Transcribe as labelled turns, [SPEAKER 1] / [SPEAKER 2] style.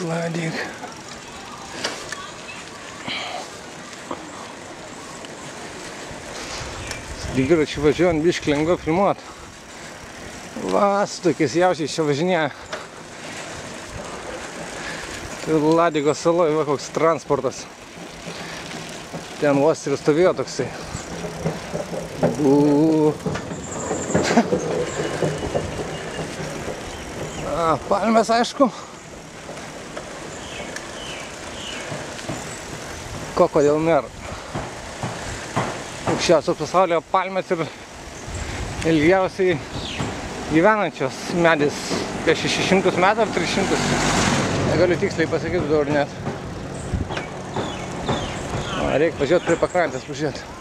[SPEAKER 1] Ladik. Dviračiu važiuojant biškį lengviau filmuot. Va, su tokiais jaučiais čia važinėja. Tai Ladiko saloj, va, koks transportas. Ten vos ir stovėjo toksai. Palmės, aišku. Kodėl nėra. Aukščiausios pasaulyje palmės ir ilgiausiai gyvenančios medis. Apie 600 metų ar 300. Negaliu tiksliai pasakyti dabar net. Reikia važiuoti prie pakrantės pažiūrėti.